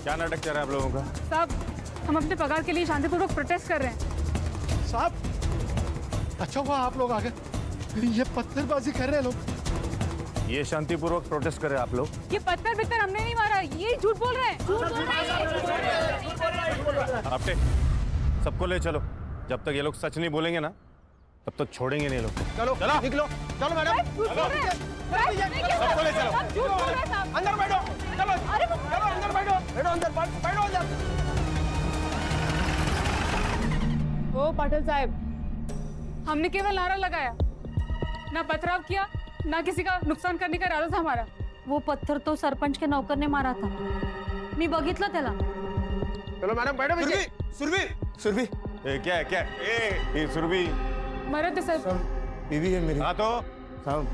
क्या नाटक चल रहा है आप लोगों का? साहब, हम अपने पगार के लिए शांतिपूर्वक प्रोटेस्ट कर रहे हैं। साहब, अच्छा हुआ आप लोग आ गए। ये पत्थरबाजी कर रहे हैं लोग। ये शांतिपूर्वक प्रोटेस्ट कर रहे हैं आप लोग? ये पत्थर बित्तर हमने नहीं मारा, ये झूठ बोल रहे हैं। आपटे सबको ले चलो। जब तक ये लोग सच नहीं बोलेंगे ना, तब तक छोड़ेंगे नहीं लोग। चलो चलो निकलो, चलो मैडम, सबको ले चलो। अंदर बैठो, चलो चलो अंदर बैठो, बैठो अंदर, बैठो अंदर। ओ पाटिल साहब, हमने केवल नारा लगाया, ना पथराव किया, ना किसी का नुकसान करने का इरादा था हमारा। वो पत्थर तो सरपंच के नौकर ने मारा था, मी बघितलं त्याला। चलो मैडम बैठो। सुरभि, सुरभि, क्या है क्या है? ये सुरभि मरद है सर। बीवी है मेरी। हाँ तो साहब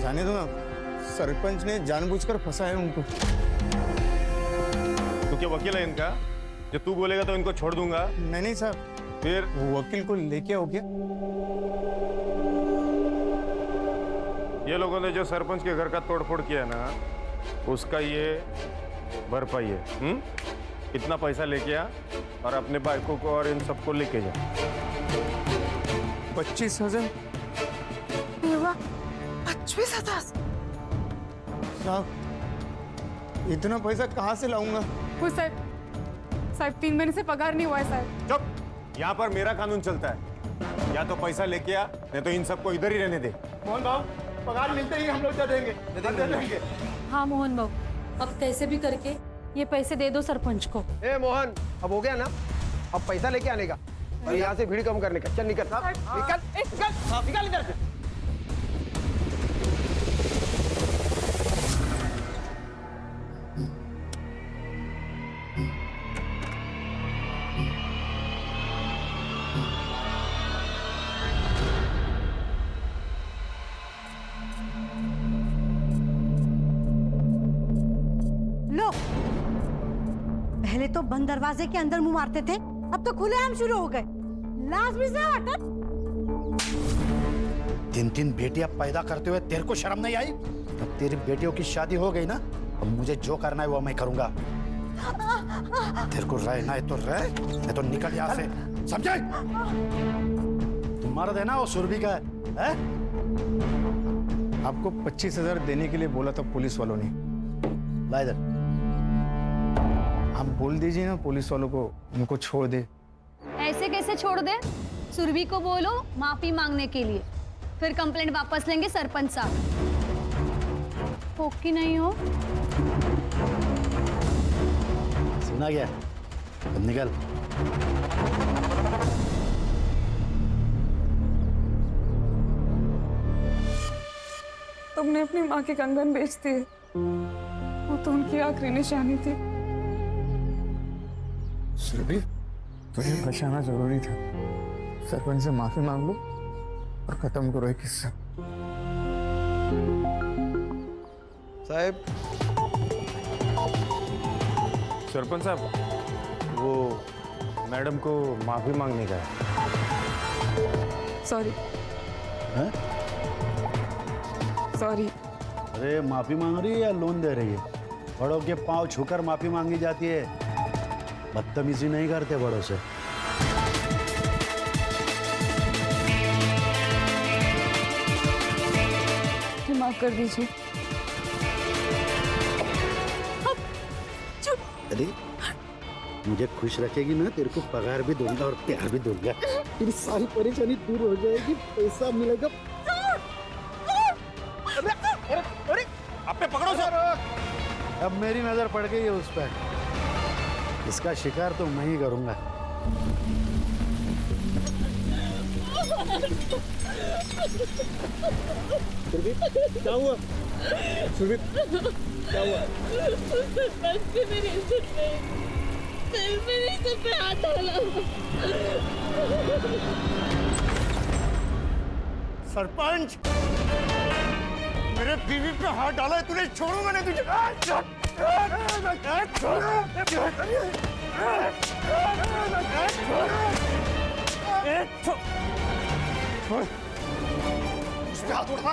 जाने दो ना, सरपंच ने जानबूझकर फंसाया उनको। तू क्या वकील है इनका? जो तू बोलेगा तो इनको छोड़ दूंगा। नहीं साहब, फिर वकील को लेके आओ क्या? ये लोगों ने जो सरपंच के घर का तोड़फोड़ किया ना, उसका ये भरपाई है। इतना पैसा लेके आ और अपने बाइकों को और इन सबको लेके जा। 25,000। 25,000 साहब, इतना पैसा कहाँ से लाऊंगा? कुछ साहब, 3 महीने से पगार नहीं हुआ है साहब। चुप! यहाँ पर मेरा कानून चलता है। या तो पैसा लेके आ, नहीं तो इन सबको इधर ही रहने दे। मोहन भाव, पगार मिलते ही हम लोग दे देंगे। हाँ मोहन बाबू, अब कैसे भी करके ये पैसे दे दो सरपंच को। ए मोहन, अब हो गया ना? अब पैसा लेके आने का और यहाँ से भीड़ कम करने का। चल निकल, निकल निकल इधर से। लो, पहले तो बंद दरवाजे के अंदर मुंह मारते थे, अब तो खुलेआम शुरू हो गए। लाज भी से हटत। 3 बेटियां पैदा करते हुए तेरे को शर्म नहीं आई? अब तेरी बेटियों की शादी हो गई ना, अब मुझे जो करना है वो मैं करूंगा। तेरे को रहना है तो रह, नहीं तो निकल यहाँ से, समझे? तुम्हारा देना वो सुरभि का है? आपको 25,000 देने के लिए बोला था पुलिस वालों ने। ला इधर। आप बोल दीजिए ना पुलिस वालों को, उनको छोड़ दे। ऐसे कैसे छोड़ दे? सुरभि को बोलो माफी मांगने के लिए, फिर कंप्लेंट वापस लेंगे सरपंच साहब। हो कि नहीं हो? सुना गया? अब निकल। तुमने अपनी माँ के कंगन बेच दिए, वो तो उनकी आखिरी निशानी थी। सुरभि, तुझे बचाना जरूरी था। सरपंच से माफी मांग लो और खत्म करो ये किस्सा। साहब, सरपंच साहब, वो मैडम को माफी मांगने का है। सॉरी। हैं? सॉरी। अरे माफी मांग रही है या लोन दे रही है? बड़ों के पांव छूकर माफी मांगी जाती है, बदतमीजी नहीं करते बड़ों से। माफ कर दीजिए। अरे मुझे खुश रखेगी ना, तेरे को पगार भी दूंगा और प्यार भी दूंगा। तेरी सारी परेशानी दूर हो जाएगी, पैसा मिलेगा। आप पे पकड़ो सर। अब मेरी नजर पड़ गई है उस पर, इसका शिकार तो मैं ही करूंगा। क्या हुआ? सुरभि, क्या हुआ? मेरी इज्जत नहीं, मेरी इज्जत पे हाथ डाला। सरपंच, मेरे बीवी पे हाथ डाला है तूने, छोड़ूंगा नहीं तुझे। उस पे हाथ उठा,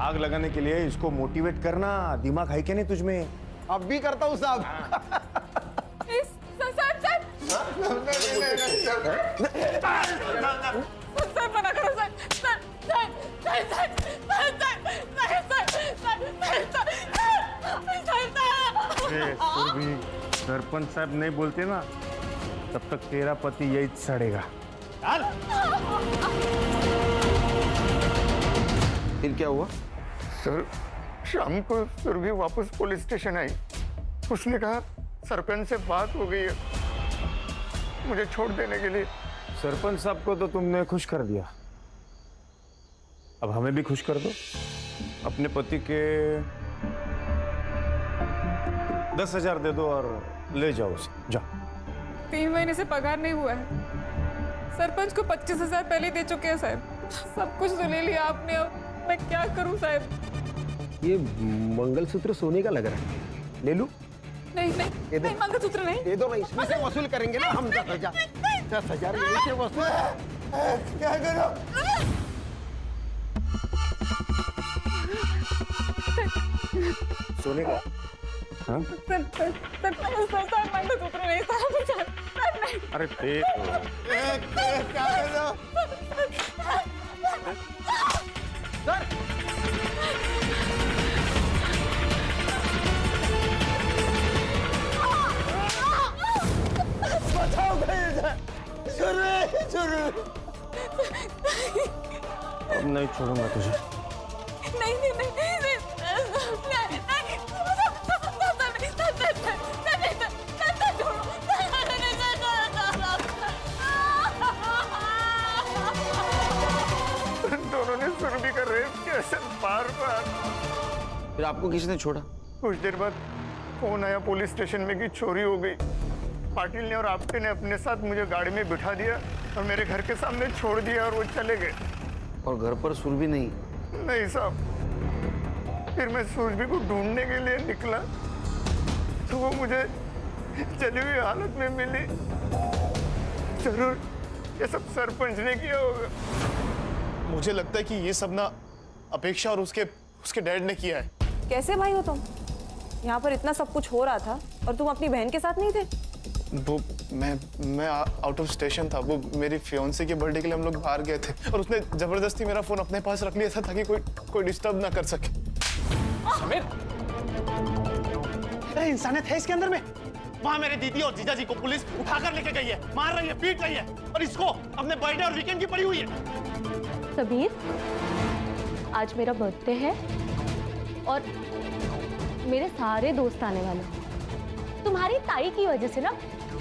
आग लगाने के लिए इसको मोटिवेट करना। दिमाग है क्या नहीं तुझमें? अब भी करता हूँ साहब। सर मना करो सर। सुरभि, सरपंच साहब नहीं बोलते ना तब तक तेरा पति यही सड़ेगा। फिर क्या हुआ? सर शाम को सुरभि वापस पुलिस स्टेशन आई। उसने कहा सरपंच से बात हो गई है मुझे छोड़ देने के लिए। सरपंच साहब को तो तुमने खुश कर दिया, अब हमें भी खुश कर दो। अपने पति के 10,000 दे दो और ले जाओ उसे, जाओ। 3 महीने से पगार नहीं हुआ है। सरपंच को 25,000 पहले दे चुके हैं साहब। सब कुछ तो ले लिया आपने, अब मैं क्या करूं साहब? ये मंगलसूत्र सोने का लग रहा है, ले लूं? नहीं नहीं नहीं, मंगलसूत्र नहीं। दे दो ना, इसमें से वसूल करेंगे ना हम 10,000। 10,000 यहीं से वसूल। क्या करो? सोने का? हाँ? सर मंगलसूत्र नहीं सर नहीं। अरे दे दो। क्या कर रहे हो? बचाओ अब नहीं छोड़ूंगा तुझे। नहीं नहीं नहीं दोनों ने सुरभि का रेप किया सर, बार-बार। फिर आपको किसने छोड़ा? कुछ देर बाद फोन आया पुलिस स्टेशन में कि चोरी हो गई। पाटिल ने और आपटे ने अपने साथ मुझे गाड़ी में बिठा दिया और मेरे घर के सामने छोड़ दिया और वो चले गए। और घर पर सुरभि नहीं? नहीं साहब। फिर मैं सुरभि को ढूंढने के लिए निकला तो वो मुझे जली हुई हालत में मिली। जरूर ये सब सरपंच ने किया होगा। मुझे लगता है कि ये सब ना अपेक्षा और उसके डैड ने किया है। कैसे भाई हो तुम? यहाँ पर इतना सब कुछ हो रहा था और तुम अपनी बहन के साथ नहीं थे? वो मैं आउट ऑफ स्टेशन था। वो मेरी फियोन्से के बर्थडे के लिए हम लोग बाहर गए थे और उसने जबरदस्ती मेरा फोन अपने पास रख लिया था ताकि कोई डिस्टर्ब ना कर सके। समीर, इंसानियत है इसके अंदर में। वहाँ मेरे दीदी और जीजा जी को पुलिस उठाकर लेके गई है, मार रही है, पीट रही है और इसको अपने बर्थडे और वीकेंड की पड़ी हुई है। समीर, आज मेरा बर्थडे है और मेरे सारे दोस्त आने वाले हैं। तुम्हारी ताई की वजह से ना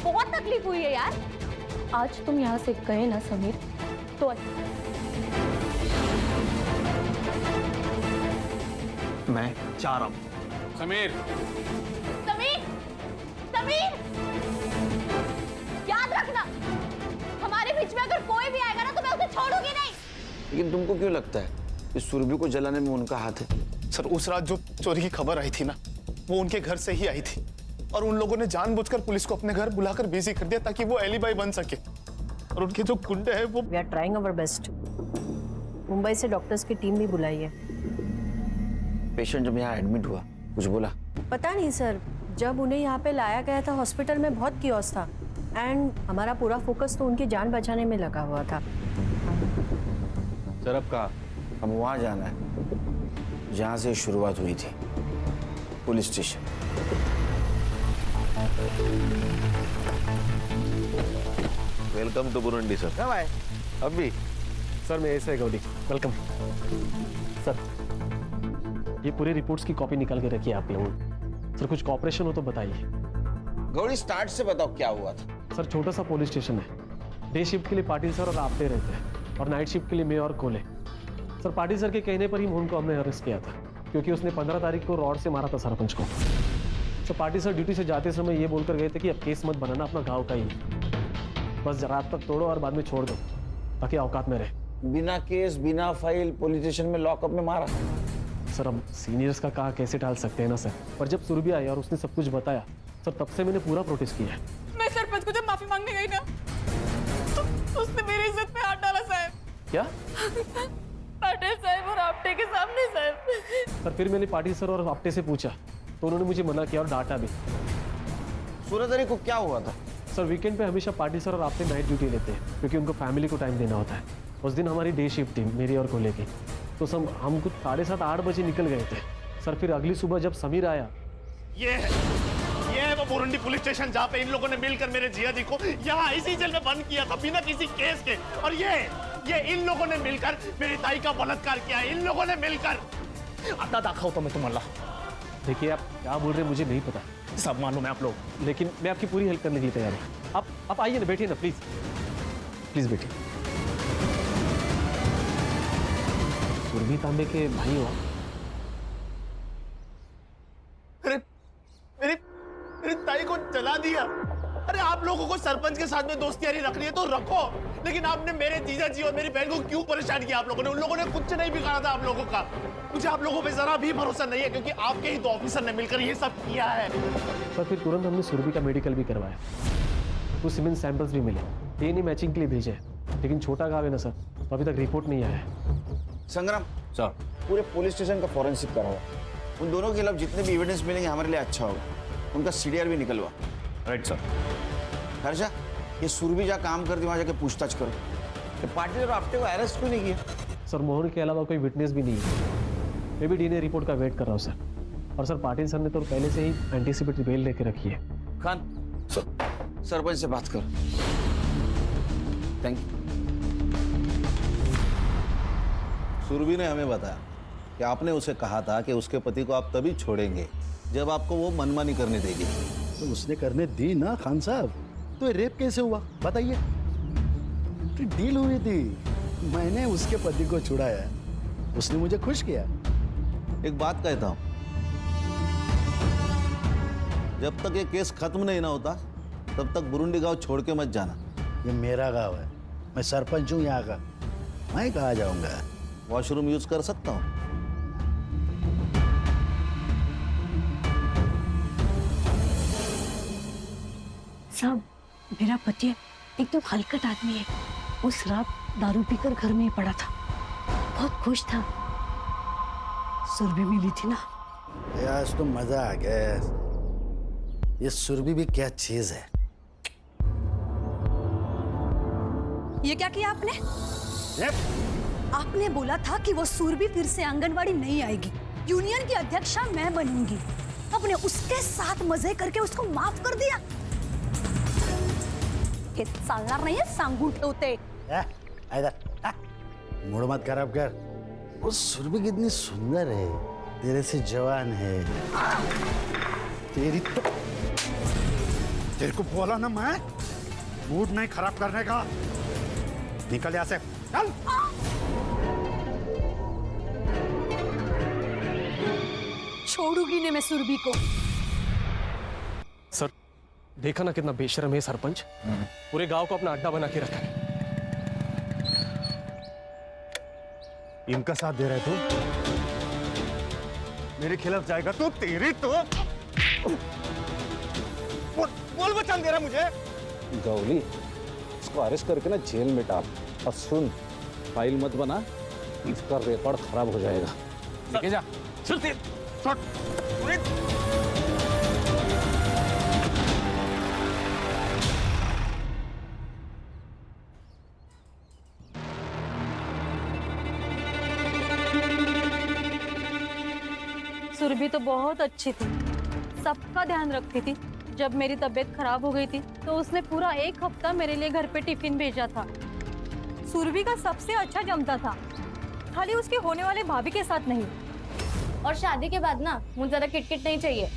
बहुत तकलीफ हुई है यार। आज तुम यहाँ से गए ना समीर तो मैं चाह रहा हूँ। समीर, समीर, समीर, याद रखना हमारे बीच में अगर कोई भी आएगा ना तो मैं उसे छोड़ूंगी नहीं। लेकिन तुमको क्यों लगता है कि सुरभि को जलाने में उनका हाथ है? सर, उस रात जो चोरी की खबर आई थी ना, वो उनके घर से ही आई थी और उन लोगों ने जानबूझकर पुलिस को अपने घर बुलाकर बिजी कर दिया ताकि वो एलिबाई बन सके। और उनके जो गुंडे हैं वो we are trying our best. Mumbai से डॉक्टर्स की टीम भी बुलाई है। पेशेंट जब यहाँ एडमिट हुआ कुछ बोला? पता नहीं सर, जब उन्हें यहाँ पे लाया गया था हॉस्पिटल में बहुत कियोस था एंड हमारा पूरा फोकस तो उनकी जान बचाने में लगा हुआ था। सर अब कहा? हम वहाँ जाना है जहाँ से शुरुआत हुई थी, police station. Welcome to Burundi sir. कब आए? अभी सर मैं ऐसे गौरी, वेलकम। सर ये पूरी रिपोर्ट्स की कॉपी निकाल के रखिए आप लोगों। सर कुछ कॉपरेशन हो तो बताइए। गौरी स्टार्ट से बताओ क्या हुआ था। सर छोटा सा पुलिस स्टेशन है। डे शिफ्ट के लिए पाटिल सर और आपटे रहते हैं और नाइट शिफ्ट के लिए मैं और कोले। सर पाटिल सर के कहने पर ही मोहन को हमने अरेस्ट किया था क्योंकि उसने 15 तारीख को रॉड से मारा था सरपंच को। सर पाटिल सर ड्यूटी से जाते समय ये बोलकर गए थे कि अब केस मत बनाना, अपना गाँव का ही, बस रात तक तोड़ो और बाद में छोड़ दो ताकि औकात में रहे। बिना केस बिना फाइल पुलिस स्टेशन में लॉकअप में मारा? सर अब सीनियर्स का कहा कैसे टाल सकते हैं ना सर। पर जब सुरभि आई और उसने सब कुछ बताया सर, तब से मैंने पूरा प्रोटेस्ट किया है। मैं सरपंच को जब माफी मांगने गई ना तो उसने मेरी इज्जत पे हाथ डाला साहब। क्या? पाटिल साहब और आपटे के सामने साहब। सर फिर मैंने पाटिल सर और आपटे से पूछा तो उन्होंने मुझे मना किया और डांटा भी। सूरज को क्या हुआ था? सर वीकेंड पे हमेशा पाटिल सर और आपटे नाइट ड्यूटी लेते हैं क्योंकि उनको फैमिली को टाइम देना होता है। उस दिन हमारी डे शिफ्ट थी, मेरी और कोले की, तो हम कुछ 7:30-8 बजे निकल गए थे। सर फिर अगली सुबह जब समीर आया, ये है वो बुरुंडी पुलिस स्टेशन जहाँ पे इन लोगों ने मिलकर मेरे जिया जी को यहाँ इसी जेल में बंद किया था बिना किसी केस के। और ये इन लोगों ने मिलकर मेरी ताई का बलात्कार किया है, इन लोगों ने मिलकर। आता दाखा तो मैं तुम्हारा। देखिए आप क्या बोल रहे हैं मुझे नहीं पता, सब मालूम है आप लोग, लेकिन मैं आपकी पूरी हेल्प करने के लिए तैयार हूँ। आप आइए ना, बैठिए ना प्लीज, प्लीज बैठिए। सुरभि तांबे के भाई हो? अरे मेरी ताई को जला दिया। अरे आप लोगों को सरपंच के साथ में दोस्ती यारी रखनी है तो रखो, लेकिन आपने मेरे जीजा जी और मेरी बहन को क्यों परेशान किया? आप लोगों ने, उन लोगों ने कुछ नहीं बिगाड़ा था आप लोगों का। मुझे आप लोगों पे जरा भी भरोसा नहीं है क्योंकि आपके ही 2 ऑफिसर ने मिलकर ये सब किया है। सर फिर तुरंत हमने सुरभि का मेडिकल भी करवाया, कुछ सीमेंट सैंपल्स भी मिले, डीएनए मैचिंग के लिए भेजे, लेकिन छोटा घाव है ना सर, तो अभी तक रिपोर्ट नहीं आया है। संग्राम सर, पूरे पुलिस स्टेशन का फॉरेंसिक कराओ। उन दोनों के खिलाफ जितने भी एविडेंस मिलेंगे हमारे लिए अच्छा होगा। उनका सीडीआर भी निकलवा। Right sir. हर्षा, ये सुरभि जहाँ काम करती वहाँ जाके पूछताछ करो। ये पाटिल और आपटे को अरेस्ट क्यों नहीं किया? सर मोहन के अलावा कोई विटनेस भी नहीं है। मैं भी डीएनए रिपोर्ट का वेट कर रहा हूँ सर। और सर पाटिल सर ने तो पहले से ही एंटीसिपेटरी बेल लेके रखी है। खान, सरपंच से बात करो। Thank you. सुरभि ने हमें बताया कि आपने उसे कहा था कि उसके पति को आप तभी छोड़ेंगे जब आपको वो मनमानी करने देगी। तो उसने करने दी ना खान साहब, तो ये रेप कैसे हुआ बताइए? तो डील हुई थी, मैंने उसके पति को छुड़ाया, उसने मुझे खुश किया। एक बात कहता हूं, जब तक ये केस खत्म नहीं ना होता तब तक बुरुंडी गांव छोड़ के मत जाना। ये मेरा गांव है, मैं सरपंच हूँ यहाँ का, मैं कहाँ जाऊंगा? वॉशरूम यूज कर सकता हूँ? साहब, मेरा पति एकदम हलकट आदमी है। उस रात दारू पीकर घर में ही पड़ा था, बहुत खुश था। सुरभि मिली थी ना। आज तो मजा आ गया। ये सुरभि भी क्या चीज है। ये क्या किया आपने? आपने बोला था कि वो सुरभि फिर से आंगनवाड़ी नहीं आएगी, यूनियन की अध्यक्षा मैं बनूंगी। आपने उसके साथ मजे करके उसको माफ कर दिया। हे चालणार नाहीये, सांगून ठेवते। मूड मत खराब कर। वो सुरभि कितनी सुंदर है, तेरे से जवान है। तेरी तो तेरे को बोला ना मैं, मूड नहीं खराब करने का। निकल यहाँ से, चल। छोड़ूंगी नहीं मैं सुरभि को। सर देखा ना कितना बेशर्म है सरपंच, पूरे गांव को अपना अड्डा बना के रखा है। इनका साथ दे रहे तू, मेरे खिलाफ जाएगा तो तेरी तो बोल बचान दे रहा मुझे। गौली, इसको अरेस्ट करके ना जेल में डाल। और सुन, फाइल मत बना, इसका रिकॉर्ड खराब हो जाएगा। लेके जा, चल तेरे सुरभि तो बहुत अच्छी थी, सबका ध्यान रखती थी। जब मेरी तबीयत खराब हो गई थी तो उसने पूरा 1 हफ्ता मेरे लिए घर पे टिफिन भेजा था। सुरभि का सबसे अच्छा जमता था, खाली उसके होने वाले भाभी के साथ नहीं। और शादी के बाद ना मुझे ज्यादा किटकिट नहीं चाहिए।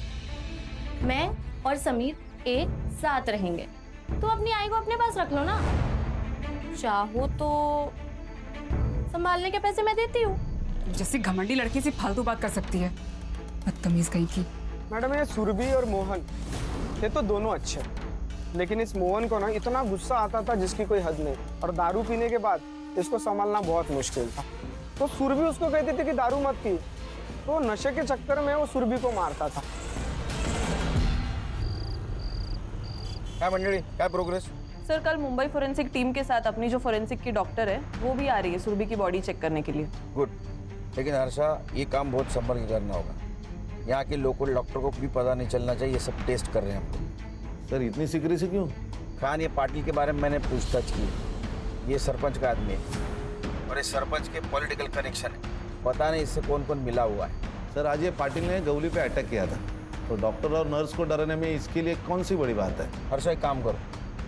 मैं और समीर एक साथ रहेंगे, तो अपनी आई को अपने पास रख लो ना। चाहो तो संभालने के पैसे मैं देती हूँ। जैसे घमंडी लड़की से फालतू बात कर सकती है, बदतमीज कहीं की। मैडम, ये सुरभि और मोहन ये तो दोनों अच्छे, लेकिन इस मोहन को ना इतना गुस्सा आता था जिसकी कोई हद नहीं। और दारू पीने के बाद इसको संभालना बहुत मुश्किल था। तो सुरभि उसको कहती थी कि दारू मत पी, तो नशे के चक्कर में वो सुरभि को मारता था। काय मंडळी, काय प्रोग्रेस? सर कल मुंबई फोरेंसिक टीम के साथ अपनी जो फोरेंसिक की डॉक्टर है वो भी आ रही है सुरभि की बॉडी चेक करने के लिए। गुड, लेकिन हर्षा ये काम बहुत संभल के करना होगा। यहाँ के लोकल डॉक्टर को भी पता नहीं चलना चाहिए, ये सब टेस्ट कर रहे हैं हम। सर इतनी सीक्रेसी क्यों? खान, ये पाटिल के बारे में मैंने पूछताछ की। ये सरपंच का आदमी है और ये सरपंच के पॉलिटिकल कनेक्शन है। पता नहीं इससे कौन कौन मिला हुआ है। सर आज ये पाटिल ने गौली पे अटैक किया था, तो डॉक्टर और नर्स को डराने में इसके लिए कौन सी बड़ी बात है? हर्षा एक काम करो,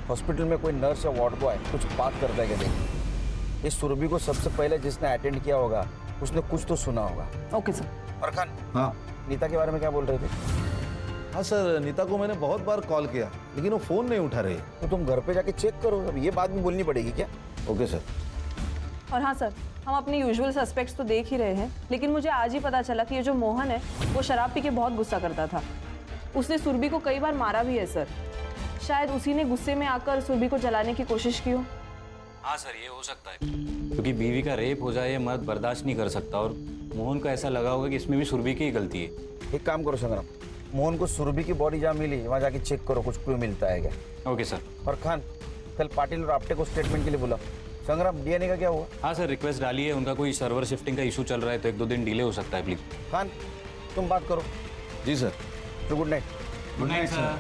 हॉस्पिटल में कोई नर्स या वार्ड बॉय कुछ बात करता है क्या देखिए। इस सुरभि को सबसे पहले जिसने अटेंड किया होगा उसने कुछ तो सुना होगा। Okay sir. और खान, हाँ नीता के बारे में क्या बोल रहे थे? हाँ सर, नीता को मैंने बहुत बार कॉल किया लेकिन वो फ़ोन नहीं उठा रही। तो तुम घर पे जाके चेक करो, अब ये बात भी बोलनी पड़ेगी क्या? Okay sir. और हाँ सर, हम अपने यूजुअल सस्पेक्ट्स तो देख ही रहे हैं, लेकिन मुझे आज ही पता चला कि ये जो मोहन है वो शराब पी के बहुत गुस्सा करता था। उसने सुरभि को कई बार मारा भी है सर। शायद उसी ने गुस्से में आकर सुरभि को जलाने की कोशिश की हो। हाँ सर, ये हो सकता है, क्योंकि बीवी का रेप हो जाए ये मर्द बर्दाश्त नहीं कर सकता, और मोहन को ऐसा लगा होगा कि इसमें भी सुरभि की ही गलती है। एक काम करो संग्राम, मोहन को सुरभि की बॉडी जहाँ मिली वहाँ जाके चेक करो, कुछ क्लू मिलता है क्या। Okay sir. और खान, कल पाटिल और आपटे को स्टेटमेंट के लिए बुला। संग्राम, डीएनए का क्या हुआ? हाँ सर, रिक्वेस्ट डाली है, उनका कोई सर्वर शिफ्टिंग का इशू चल रहा है तो 1-2 दिन डिले हो सकता है, प्लीज। खान, तुम बात करो। जी सर। तो good night. Good night sir.